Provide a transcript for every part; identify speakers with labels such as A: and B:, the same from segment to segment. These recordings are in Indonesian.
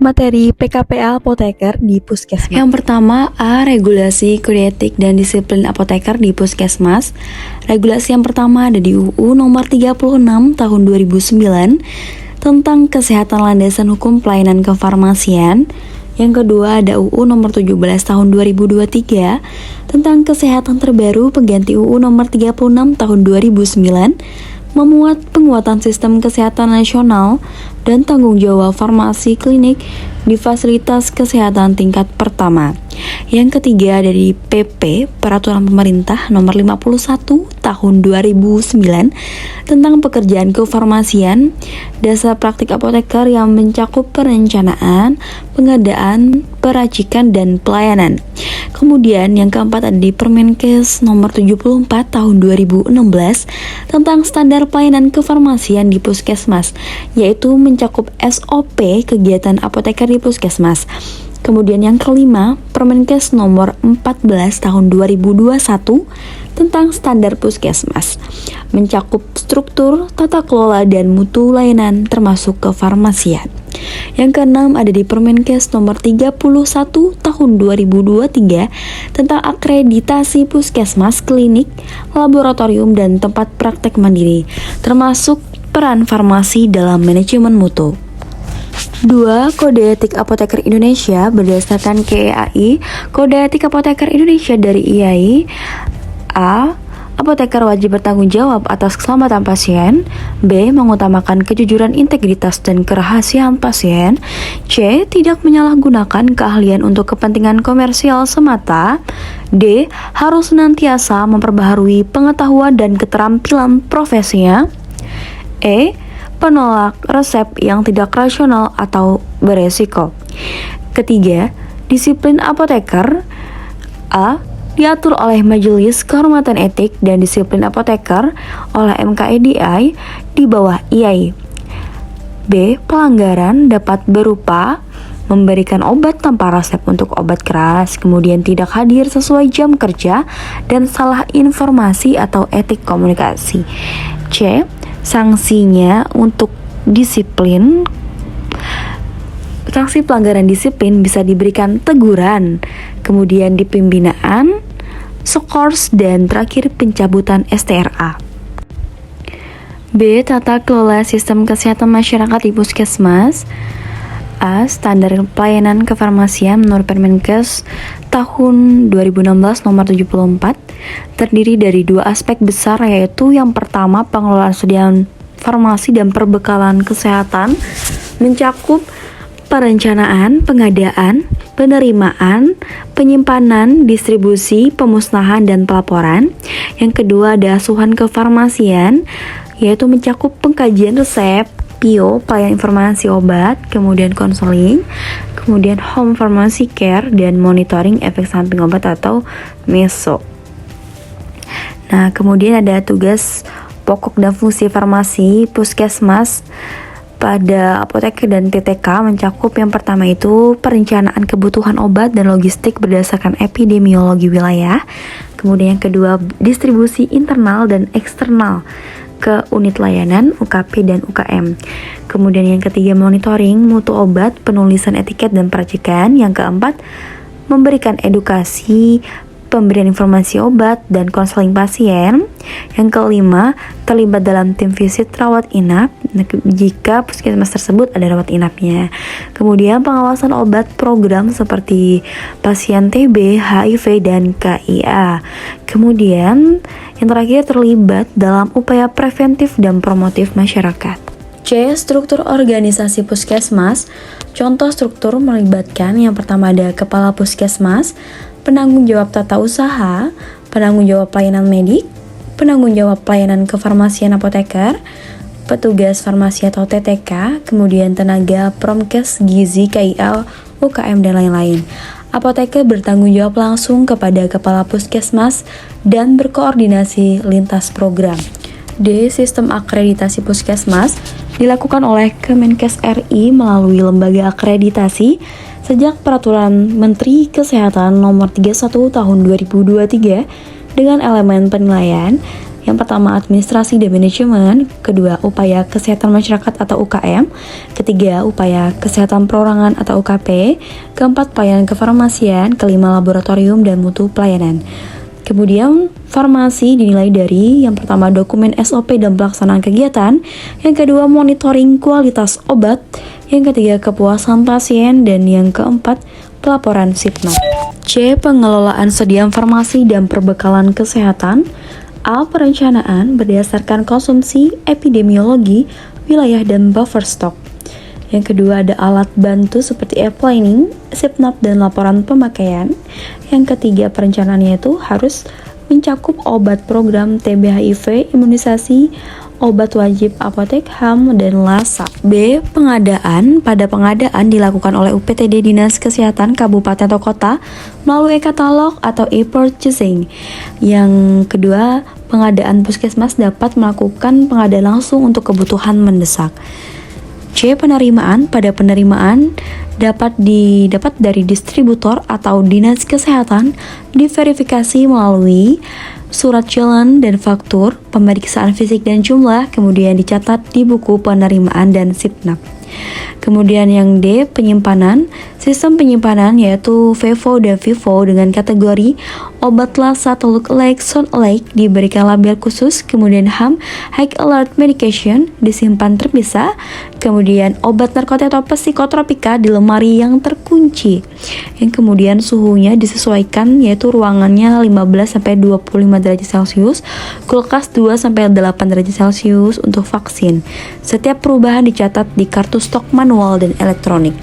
A: materi PKPA apoteker di Puskesmas. Yang pertama, A. Regulasi kode etik dan disiplin apoteker di Puskesmas. Regulasi yang pertama ada di UU nomor 36 tahun 2009 tentang kesehatan landasan hukum pelayanan kefarmasian. Yang kedua ada UU nomor 17 tahun 2023 tentang kesehatan terbaru pengganti UU nomor 36 tahun 2009 memuat penguatan sistem kesehatan nasional dan tanggung jawab farmasi klinik di fasilitas kesehatan tingkat pertama. Yang ketiga ada di PP Peraturan Pemerintah Nomor 51 Tahun 2009 tentang pekerjaan kefarmasian, dasar praktik apoteker yang mencakup perencanaan, pengadaan, peracikan, dan pelayanan. Kemudian yang keempat ada di Permenkes Nomor 74 Tahun 2016 tentang standar pelayanan kefarmasian di Puskesmas, yaitu mencakup SOP kegiatan apoteker di Puskesmas. Kemudian yang kelima, Permenkes Nomor 14 Tahun 2021 tentang standar Puskesmas, mencakup struktur, tata kelola, dan mutu layanan termasuk kefarmasian. Yang keenam ada di Permenkes Nomor 31 Tahun 2023 tentang akreditasi Puskesmas, klinik, laboratorium, dan tempat praktek mandiri, termasuk peran farmasi dalam manajemen mutu. 2. Kode Etik Apoteker Indonesia berdasarkan KEAI. Kode Etik Apoteker Indonesia dari IAI. A. Apoteker wajib bertanggung jawab atas keselamatan pasien. B. Mengutamakan kejujuran, integritas, dan kerahasiaan pasien. C. Tidak menyalahgunakan keahlian untuk kepentingan komersial semata. D. Harus senantiasa memperbaharui pengetahuan dan keterampilan profesinya. E. Penolak resep yang tidak rasional atau beresiko. Ketiga, disiplin apoteker. A. Diatur oleh Majelis Kehormatan Etik dan Disiplin Apoteker oleh MKEDI di bawah IAI. B. Pelanggaran dapat berupa memberikan obat tanpa resep untuk obat keras, kemudian tidak hadir sesuai jam kerja, dan salah informasi atau etik komunikasi. C. Sanksinya untuk disiplin. Sanksi pelanggaran disiplin bisa diberikan teguran, kemudian di pembinaan, skors, dan terakhir pencabutan STRA. B. Tata kelola sistem kesehatan masyarakat di Puskesmas. A. Standar pelayanan kefarmasian menurut Permenkes tahun 2016 nomor 74 terdiri dari dua aspek besar, yaitu yang pertama pengelolaan sediaan farmasi dan perbekalan kesehatan, mencakup perencanaan, pengadaan, penerimaan, penyimpanan, distribusi, pemusnahan, dan pelaporan. Yang kedua ada asuhan kefarmasian, yaitu mencakup pengkajian resep, PIO, pelayanan informasi obat, kemudian konseling, kemudian home pharmacy care, dan monitoring efek samping obat atau MESO. Nah, kemudian ada tugas pokok dan fungsi farmasi Puskesmas pada apoteker dan TTK, mencakup yang pertama itu perencanaan kebutuhan obat dan logistik berdasarkan epidemiologi wilayah. Kemudian yang kedua, distribusi internal dan eksternal ke unit layanan, UKP dan UKM. Kemudian yang ketiga, monitoring mutu obat, penulisan etiket dan peracikan. Yang keempat, memberikan edukasi, pemberian informasi obat dan konseling pasien. Yang kelima, terlibat dalam tim visit rawat inap jika puskesmas tersebut ada rawat inapnya. Kemudian pengawasan obat program seperti pasien TB, HIV, dan KIA. Kemudian yang terakhir, terlibat dalam upaya preventif dan promotif masyarakat. C. Struktur organisasi Puskesmas. Contoh struktur melibatkan yang pertama ada Kepala Puskesmas, penanggung jawab tata usaha, penanggung jawab pelayanan medik, penanggung jawab pelayanan kefarmasian apoteker, petugas farmasi atau TTK, kemudian tenaga Promkes, Gizi, KIA, UKM, dan lain-lain. Apoteker bertanggung jawab langsung kepada Kepala Puskesmas dan berkoordinasi lintas program. D. Sistem akreditasi Puskesmas dilakukan oleh Kemenkes RI melalui lembaga akreditasi sejak Peraturan Menteri Kesehatan Nomor 31 Tahun 2023 dengan elemen penilaian, Yang pertama, administrasi dan manajemen. Kedua, upaya kesehatan masyarakat atau UKM. Ketiga, upaya kesehatan perorangan atau UKP. Keempat, pelayanan kefarmasian. Kelima, laboratorium dan mutu pelayanan. Kemudian, farmasi dinilai dari yang pertama, dokumen SOP dan pelaksanaan kegiatan. Yang kedua, monitoring kualitas obat. Yang ketiga, kepuasan pasien. Dan yang keempat, pelaporan SIPNAP. C. Pengelolaan sediaan farmasi dan perbekalan kesehatan. A. Perencanaan berdasarkan konsumsi, epidemiologi, wilayah, dan buffer stock. Yang kedua ada alat bantu seperti e-planning, SIPNAP, dan laporan pemakaian. Yang ketiga perencanaannya itu harus mencakup obat program TB HIV, imunisasi, obat wajib apotek, HAM, dan LASA. B. Pengadaan. Pada pengadaan dilakukan oleh UPTD Dinas Kesehatan Kabupaten atau Kota melalui e-katalog atau e-purchasing. Yang kedua, pengadaan puskesmas dapat melakukan pengadaan langsung untuk kebutuhan mendesak. C. Penerimaan. Pada penerimaan dapat didapat dari distributor atau dinas kesehatan, diverifikasi melalui surat jalan dan faktur, pemeriksaan fisik dan jumlah, kemudian dicatat di buku penerimaan dan SIPNAP. Kemudian yang D, penyimpanan. Sistem penyimpanan yaitu FEVO dan FIFO dengan kategori obat LASA atau look-alike, sound-alike diberikan label khusus. Kemudian HAM, High Alert Medication, disimpan terpisah. Kemudian obat narkotika atau psikotropika di lemari yang terkunci. Yang kemudian suhunya disesuaikan yaitu ruangannya 15-25 derajat Celcius, kulkas 2-8 derajat Celcius untuk vaksin. Setiap perubahan dicatat di kartu stok manual dan elektronik.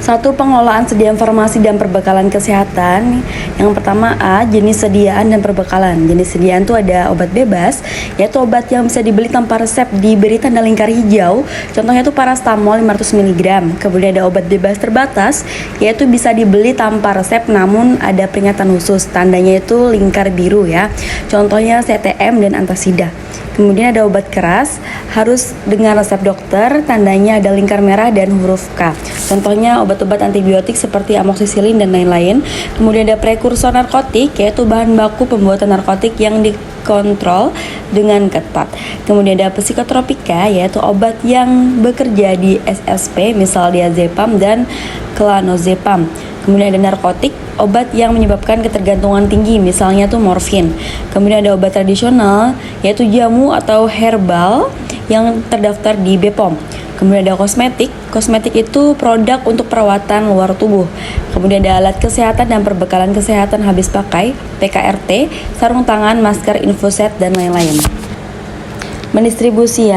A: 1. Pengelolaan sediaan farmasi dan perbekalan kesehatan. Yang pertama A. Jenis sediaan dan perbekalan. Jenis sediaan itu ada obat bebas, yaitu obat yang bisa dibeli tanpa resep, diberi tanda lingkar hijau. Contohnya itu paracetamol 500 mg. Kemudian ada obat bebas terbatas, yaitu bisa dibeli tanpa resep namun ada peringatan khusus, tandanya itu lingkar biru ya. Contohnya CTM dan antasida. Kemudian ada obat keras, harus dengan resep dokter, tandanya ada lingkar merah dan huruf K. Contohnya obat-obat antibiotik seperti amoksisilin dan lain-lain. Kemudian ada prekursor narkotik, yaitu bahan baku pembuatan narkotik yang dikontrol dengan ketat. Kemudian ada psikotropika, yaitu obat yang bekerja di SSP, misal diazepam dan clanozepam. Kemudian ada narkotik, obat yang menyebabkan ketergantungan tinggi, misalnya tuh morfin. Kemudian ada obat tradisional, yaitu jamu atau herbal yang terdaftar di BPOM. Kemudian ada kosmetik. Kosmetik itu produk untuk perawatan luar tubuh. Kemudian ada alat kesehatan dan perbekalan kesehatan habis pakai, PKRT, sarung tangan, masker, infoset, dan lain-lain. Distribusi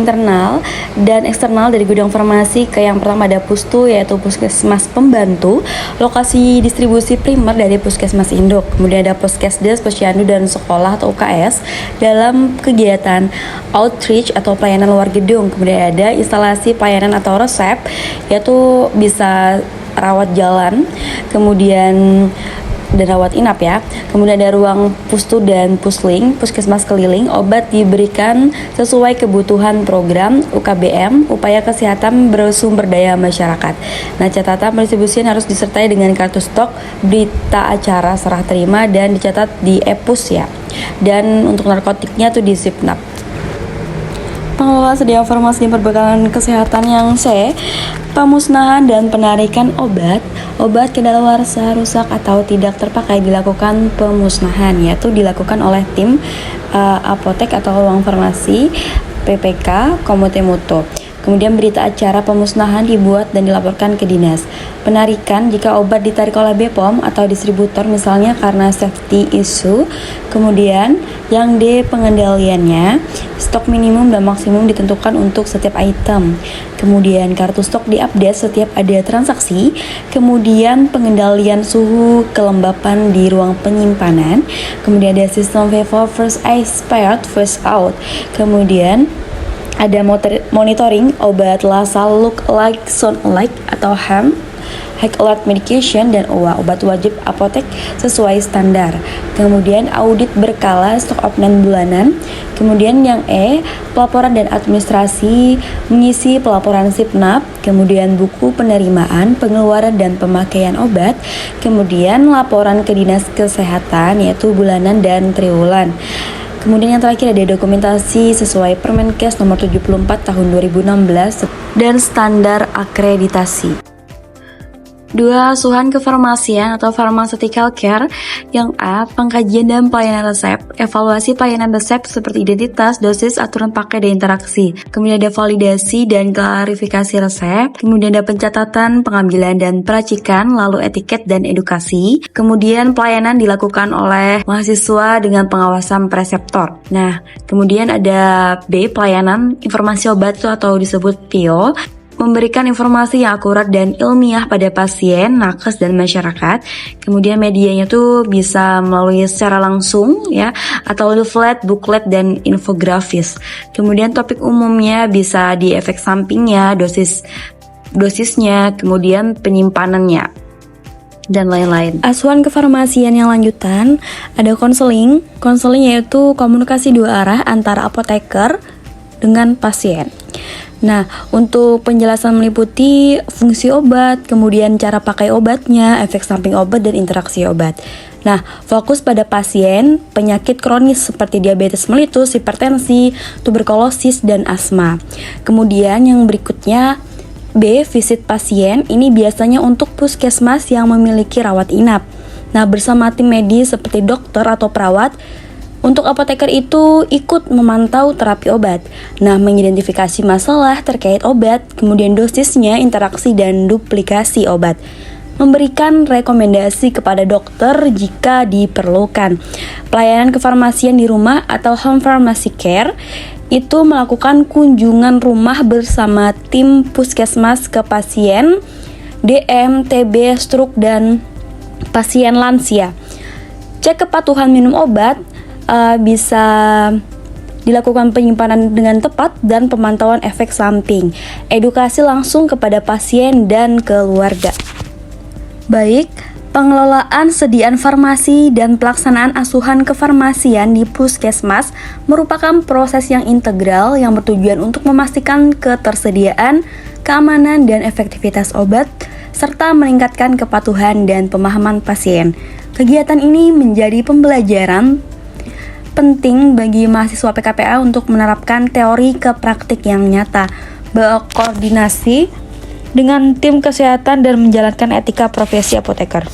A: internal dan eksternal dari gudang farmasi ke yang pertama ada Pustu, yaitu puskesmas pembantu, lokasi distribusi primer dari puskesmas induk. Kemudian ada Puskesdes, Posyandu, dan sekolah atau UKS dalam kegiatan outreach atau pelayanan luar gedung. Kemudian ada instalasi pelayanan atau resep, yaitu bisa rawat jalan, kemudian dan rawat inap ya. Kemudian ada ruang pustu dan pusling, puskesmas keliling. Obat diberikan sesuai kebutuhan program UKBM, upaya kesehatan bersumber daya masyarakat. Nah, catatan pendistribusian harus disertai dengan kartu stok, berita acara serah terima, dan dicatat di EPUS ya. Dan untuk narkotiknya tuh di SIPNAP. Pengelolaan sediaan farmasi dan perbekalan kesehatan. Yang C, pemusnahan dan penarikan obat kedaluarsa, rusak atau tidak terpakai dilakukan pemusnahan, yaitu dilakukan oleh tim apotek atau ruang farmasi, PPK, Komite Mutu. Kemudian berita acara pemusnahan dibuat dan dilaporkan ke dinas. Penarikan jika obat ditarik oleh BPOM atau distributor misalnya karena safety issue. Kemudian yang D, pengendaliannya, stok minimum dan maksimum ditentukan untuk setiap item. Kemudian kartu stok diupdate setiap ada transaksi. Kemudian pengendalian suhu kelembapan di ruang penyimpanan. Kemudian ada sistem FEVO, first expired, first out. Kemudian ada monitoring obat LASA, look-alike, sound-alike atau HAM, High Alert Medication, dan OA, obat wajib apotek sesuai standar. Kemudian audit berkala stok opname bulanan. Kemudian yang E, pelaporan dan administrasi, mengisi pelaporan SIPNAP. Kemudian buku penerimaan, pengeluaran dan pemakaian obat. Kemudian laporan ke dinas kesehatan yaitu bulanan dan triwulan. Kemudian yang terakhir ada dokumentasi sesuai Permenkes nomor 74 tahun 2016 dan standar akreditasi. 2. Asuhan kefarmasian atau pharmaceutical care. Yang A. Pengkajian dan pelayanan resep. Evaluasi pelayanan resep seperti identitas, dosis, aturan pakai, dan interaksi. Kemudian ada validasi dan klarifikasi resep. Kemudian ada pencatatan, pengambilan, dan peracikan, lalu etiket dan edukasi. Kemudian pelayanan dilakukan oleh mahasiswa dengan pengawasan preseptor. Nah, kemudian ada B. Pelayanan informasi obat atau disebut PIO. Memberikan informasi yang akurat dan ilmiah pada pasien, nakes, dan masyarakat. Kemudian medianya tuh bisa melalui secara langsung ya, atau leaflet, booklet, dan infografis. Kemudian topik umumnya bisa di efek sampingnya, dosisnya, kemudian penyimpanannya, dan lain-lain. Asuhan kefarmasian yang lanjutan ada konseling. Konseling yaitu komunikasi dua arah antara apoteker dengan pasien. Nah, untuk penjelasan meliputi fungsi obat, kemudian cara pakai obatnya, efek samping obat, dan interaksi obat. Nah, fokus pada pasien, penyakit kronis seperti diabetes mellitus, hipertensi, tuberkulosis, dan asma. Kemudian yang berikutnya B. Visit pasien. Ini biasanya untuk puskesmas yang memiliki rawat inap. Nah, bersama tim medis seperti dokter atau perawat. Untuk apoteker itu ikut memantau terapi obat. Nah, mengidentifikasi masalah terkait obat, kemudian dosisnya, interaksi, dan duplikasi obat. Memberikan rekomendasi kepada dokter jika diperlukan. Pelayanan kefarmasian di rumah atau home pharmacy care itu melakukan kunjungan rumah bersama tim puskesmas ke pasien DM, TB, stroke, dan pasien lansia. Cek kepatuhan minum obat, bisa dilakukan penyimpanan dengan tepat dan pemantauan efek samping. Edukasi langsung kepada pasien dan keluarga. Baik, pengelolaan sediaan farmasi dan pelaksanaan asuhan kefarmasian di puskesmas merupakan proses yang integral yang bertujuan untuk memastikan ketersediaan, keamanan, dan efektivitas obat, serta meningkatkan kepatuhan dan pemahaman pasien. Kegiatan ini menjadi pembelajaran penting bagi mahasiswa PKPA untuk menerapkan teori ke praktik yang nyata, berkoordinasi dengan tim kesehatan, dan menjalankan etika profesi apoteker.